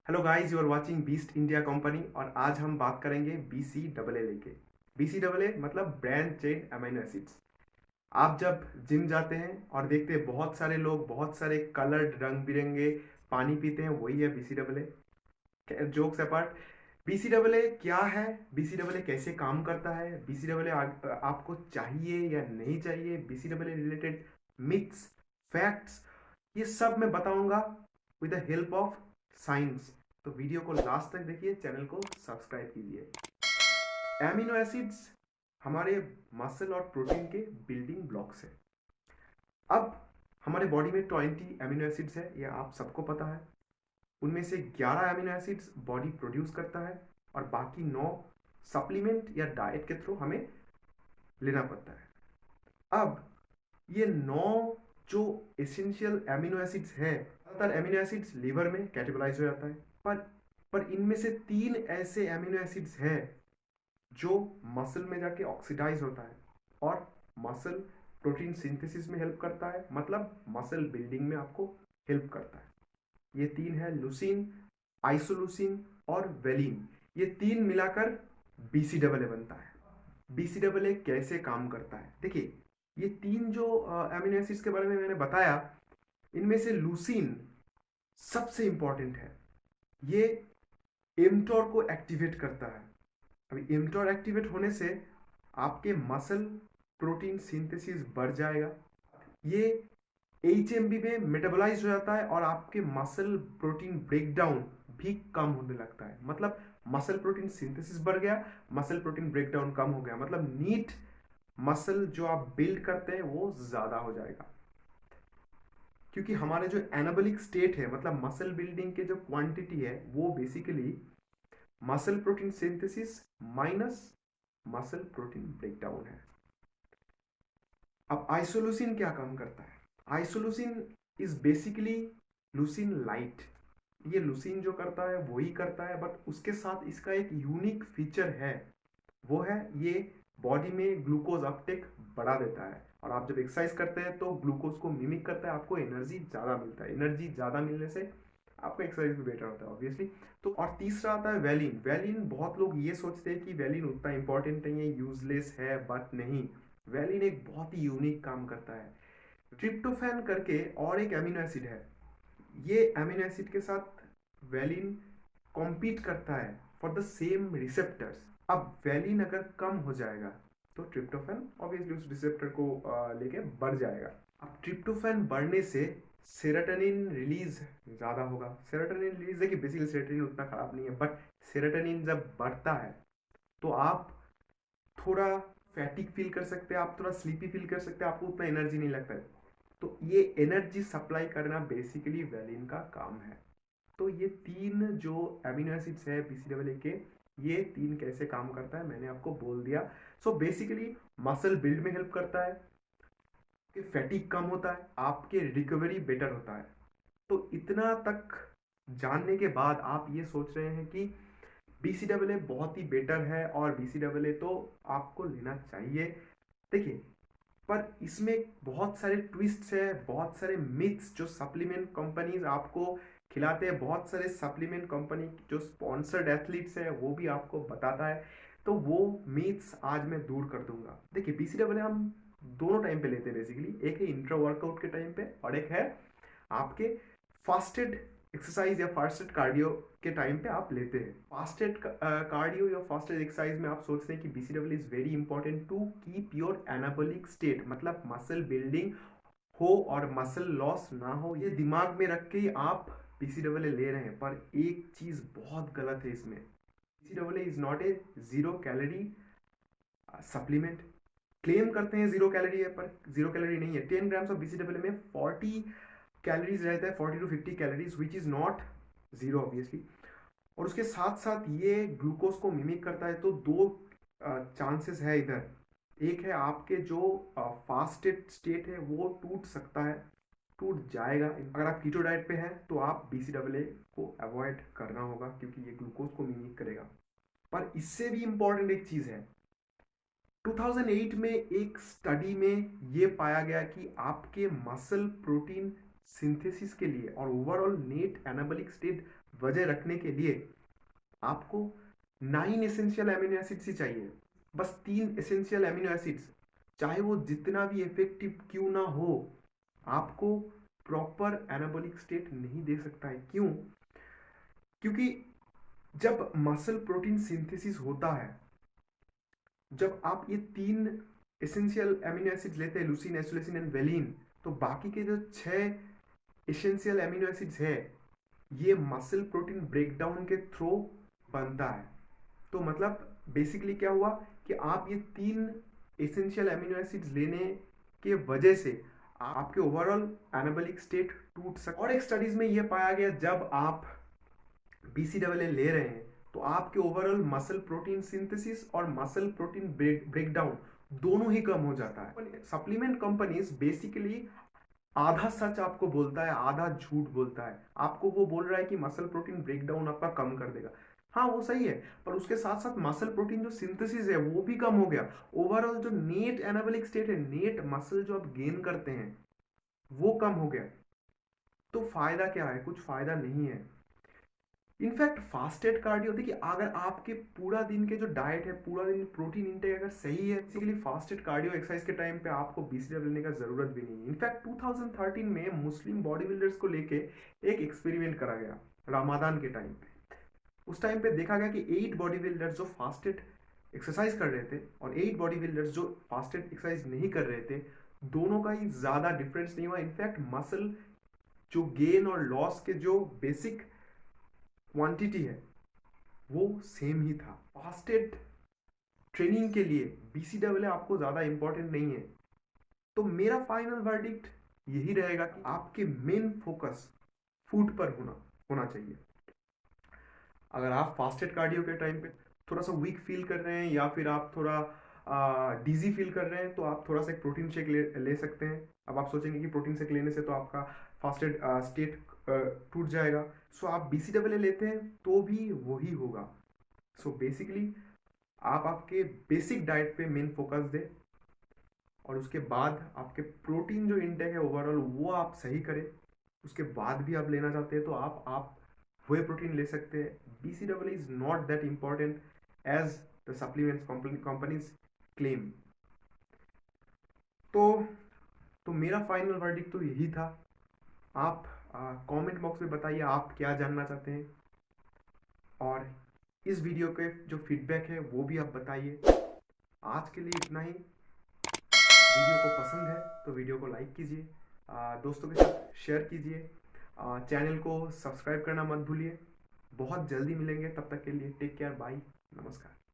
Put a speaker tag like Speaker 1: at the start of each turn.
Speaker 1: Hello guys, you are watching beast India company और आज हम बात करेंगे BCAA लेके। BCAA मतलब ब्रांच चेन अमीनो एसिड्स। आप जब जिम जाते हैं और देखते हैं बहुत सारे लोग बहुत सारे कलर्ड रंग बिरंगे पानी पीते हैं, वही है BCAA। जोक्स अपार्ट, BCAA क्या है, BCAA कैसे काम करता है, BCAA आपको चाहिए या नहीं चाहिए, BCAA रिलेटेड मिथ्स, फैक्ट्स, ये सब मैं बताऊंगा with the help of science. तो वीडियो को लास्ट तक देखिए, चैनल को सब्सक्राइब कीजिए। एमिनो एसिड्स हमारे मसल और प्रोटीन के बिल्डिंग ब्लॉक्स है। अब हमारे बॉडी में 20 एमिनो एसिड्स है, ये आप सबको पता है। उनमें से 11 एमिनो एसिड्स बॉडी प्रोड्यूस करता है और बाकी 9 सप्लीमेंट या डाइट के थ्रू हमें लेना पड़ता है। अब ये 9 जो एसेंशियल एमिनो एसिड्स हैं, ज़्यादातर एमिनो एसिड्स लीवर में कैटेगराइज हो जाता है, पर इनमें से 3 ऐसे एमिनो एसिड्स हैं जो मसल में जाके ऑक्सीडाइज होता है और मसल प्रोटीन सिंथेसिस में हेल्प करता है, मतलब मसल बिल्डिंग में आपको हेल्प करता है। ये 3 है लुसीन, आइसोलुसीन और वेलिन। ये 3 मिलाकर BCAA बनता है। BCAA कैसे काम करता है देखिए, ये 3 जो एमिनो एसिड्स के बारे में मैंने बताया, इनमें से लुसीन सबसे इंपॉर्टेंट है। ये एमटोर को एक्टिवेट करता है। अभी एमटोर एक्टिवेट होने से आपके मसल प्रोटीन सिंथेसिस बढ़ जाएगा। ये HMB में मेटाबोलाइज हो जाता है और आपके मसल प्रोटीन ब्रेकडाउन भी कम होने लगता है। मतलब मसल प्रोटीन सिंथेसिस बढ़ गया, मसल प्रोटीन ब्रेकडाउन कम हो गया, मतलब नीट मसल जो आप बिल्ड करते हैं वो ज़्यादा हो जाएगा। क्योंकि हमारे जो एनाबॉलिक स्टेट है, मतलब मसल बिल्डिंग के जो क्वांटिटी है, वो basically muscle protein synthesis minus muscle protein breakdown है। अब आइसोलुसिन क्या काम करता है? आइसोलुसिन इज बेसिकली लुसिन लाइट। ये लुसिन जो करता है वही करता है, बट उसके साथ इसका एक यूनिक फीचर है, वो है ये बॉडी में ग्लूकोज अपटेक बढ़ा देता है। और आप जब एक्सरसाइज करते हैं तो ग्लूकोज को मिमिक करता है, आपको एनर्जी ज़्यादा मिलता है। एनर्जी ज़्यादा मिलने से आपका एक्सरसाइज भी बेटर होता है ऑब्वियसली। तो और तीसरा आता है वैलिन। वैलिन बहुत लोग ये सोचते हैं कि वैलिन उतना इंपॉर्टेंट नहीं है, यूजलेस है, बट नहीं। वैलिन एक बहुत ही यूनिक काम करता है। ट्रिप्टोफैन करके और एक एमिनो एसिड है, ये एमिनो एसिड के साथ वैलिन कॉम्पीट करता है फॉर द सेम रिसेप्टर्स। अब वैलिन अगर कम हो जाएगा तो ट्रिप्टोफैन ऑब्वियसली उस रिसेप्टर को लेके बढ़ जाएगा। अब ट्रिप्टोफैन बढ़ने से सेरोटोनिन रिलीज ज़्यादा होगा। सेरोटोनिन रिलीज देखिए, बेसिकली सेरोटोनिन उतना खराब नहीं है, बट सेरोटोनिन जब बढ़ता है तो आप थोड़ा फैटिक फील कर सकते हैं, आप थोड़ा स्लीपी फील कर सकते हैं, आपको उतना एनर्जी नहीं लगता है। तो ये एनर्जी सप्लाई करना बेसिकली वैलिन का काम है। तो ये 3 जो एमिनो एसिड्स है BCAA के, ये 3 कैसे काम करता है मैंने आपको बोल दिया। सो बेसिकली मसल बिल्ड में हेल्प करता है, कि फैटिक कम होता है, आपके रिकवरी बेटर होता है। तो इतना तक जानने के बाद आप ये सोच रहे हैं कि BCAA बहुत ही बेटर है और BCAA तो आपको लेना चाहिए। देखिए, पर इसमें बहुत सारे ट्विस्ट्स है, बहुत सारे मिथ्स जो सप्लीमेंट कंपनीज आपको खिलाते हैं, बहुत सारे सप्लीमेंट कंपनी जो स्पॉन्सर्ड एथलीट्स है वो भी आपको बताता है। तो वो मिथ्स आज मैं दूर कर दूंगा। देखिए, BCAA हम दोनों टाइम पे लेते हैं बेसिकली। एक है इंट्रा वर्कआउट के टाइम पे और एक है आपके फास्टेड एक्सरसाइज या फास्टेड कार्डियो के टाइम पे आप लेते हैं। फास्टेड कार्डियो या फास्टेड एक्सरसाइज में आप सोचते हैं कि BCAA is very important to keep your anabolic state, मतलब मसल बिल्डिंग हो और मसल लॉस ना हो, ये दिमाग में रख के ही आप BCAA ले रहे हैं। पर एक चीज बहुत गलत है इसमें, BCAA is not a zero calorie supplement. Claim करते हैं जीरो कैलोरी है, पर जीरो कैलोरी नहीं है। 10 ग्राम्स ऑफ BCAA में 40 कैलोरीज रहता है, 40 to 50 calories, which is not zero obviously. और उसके साथ साथ ये ग्लूकोज को मिमिक करता है। तो दो चांसेस है इधर। एक है आपके जो फास्टेड स्टेट है वो टूट सकता है, टूट जाएगा। अगर आप कीटो डाइट पे हैं तो आप BCAA को अवॉइड करना होगा, क्योंकि ये ग्लूकोज को मिमिक करेगा। पर इससे भी इंपॉर्टेंट एक चीज है, 2008 में एक स्टडी में ये पाया गया कि आपके मसल प्रोटीन सिंथेसिस के लिए और ओवरऑल नेट एनाबॉलिक स्टेट वजह रखने के लिए आपको 9 एसेंशियल एमिनो एसिड्स ही चाहिए। बस 3 एसेंशियल एमिनो एसिड्स, चाहे वो जितना भी इफेक्टिव क्यों ना हो, आपको प्रॉपर एनाबॉलिक स्टेट नहीं दे सकता है। क्यों? क्योंकि जब मसल प्रोटीन सिंथेसिस होता है, जब आप ये 3 एसेंशियल एमिनो एसिड्स लेते हैं, लुसीन, आइसोलेसिन एंड वेलिन, तो बाकी के जो 6 एसेंशियल एमिनो एसिड्स है, ये मसल प्रोटीन ब्रेकडाउन के थ्रू बनता है। तो मतलब बेसिकली क्या हुआ कि आप ये 3 एसेंशियल एमिनो एसिड्स लेने के वजह से आपके ओवरऑल एनाबॉलिक स्टेट टूट सकता है। और एक स्टडीज में ये पाया गया, जब आप BCAA ले रहे हैं तो आपके ओवरऑल मसल प्रोटीन सिंथेसिस और मसल प्रोटीन ब्रेकडाउन दोनों ही कम हो जाता है। सप्लीमेंट कंपनीज बेसिकली आधा सच आपको बोलता है, आधा झूठ बोलता है। आपको वो बोल रहा है कि मसल प्रोटीन ब्रेकडाउन आपका कम कर देगा, हाँ वो सही है, पर उसके साथ साथ मसल प्रोटीन जो सिंथेसिस है वो भी कम हो गया। ओवरऑल जो नेट एनाबॉलिक स्टेट है, नेट मसल जो आप गेन करते हैं, वो कम हो गया। तो फायदा क्या है? कुछ फायदा नहीं है। इनफैक्ट फास्टेड कार्डियो, देखिए अगर आपके पूरा दिन के जो डाइट है, पूरा दिन प्रोटीन इंटेक अगर सही है, बेसिकली फास्टेड कार्डियो एक्सरसाइज के टाइम पे आपको BCAA लेने का जरूरत भी नहीं है। इनफैक्ट 2013 में मुस्लिम बॉडी बिल्डर्स को लेके एक एक्सपेरिमेंट करा गया रमादान के टाइम पे। उस टाइम पे देखा गया कि 8 बॉडी बिल्डर्स जो फास्टेड एक्सरसाइज कर रहे थे और 8 बॉडी बिल्डर्स जो फास्टेड एक्सरसाइज नहीं कर रहे थे, दोनों का ही ज्यादा डिफरेंस नहीं हुआ। इनफैक्ट मसल जो गेन और लॉस के जो बेसिक क्वांटिटी है वो सेम ही था। फास्टेड ट्रेनिंग के लिए BCAA आपको ज्यादा इंपॉर्टेंट नहीं है। तो मेरा फाइनल वर्डिक्ट यही रहेगा कि आपके मेन फोकस फूड पर होना चाहिए। अगर आप फास्टेड कार्डियो के टाइम पे थोड़ा सा वीक फील कर रहे हैं या फिर आप थोड़ा डीजी फील कर रहे हैं, तो आप थोड़ा सा एक प्रोटीन शेक ले सकते हैं। अब आप सोचेंगे कि प्रोटीन शेक लेने से तो आपका फास्टेड स्टेट टूट जाएगा। सो आप BCAA लेते हैं तो भी वही होगा। सो बेसिकली आप आपके बेसिक डाइट पे मेन फोकस दें और उसके बाद आपके प्रोटीन जो इंटेक है ओवरऑल वो आप सही करें। उसके बाद भी आप लेना चाहते हैं तो आप वे प्रोटीन ले सकते हैं। BCAA is not that important as the supplements companies claim. तो तो मेरा फाइनल वर्डिक्ट तो यही था। आप कमेंट बॉक्स में बताइए आप क्या जानना चाहते हैं, और इस वीडियो के जो फीडबैक है वो भी आप बताइए। आज के लिए इतना ही। वीडियो को पसंद है तो वीडियो को लाइक कीजिए, दोस्तों के साथ शेयर कीजिए, चैनल को सब्सक्राइब करना मत भूलिए। बहुत जल्दी मिलेंगे, तब तक के लिए टेक केयर, बाय, नमस्कार।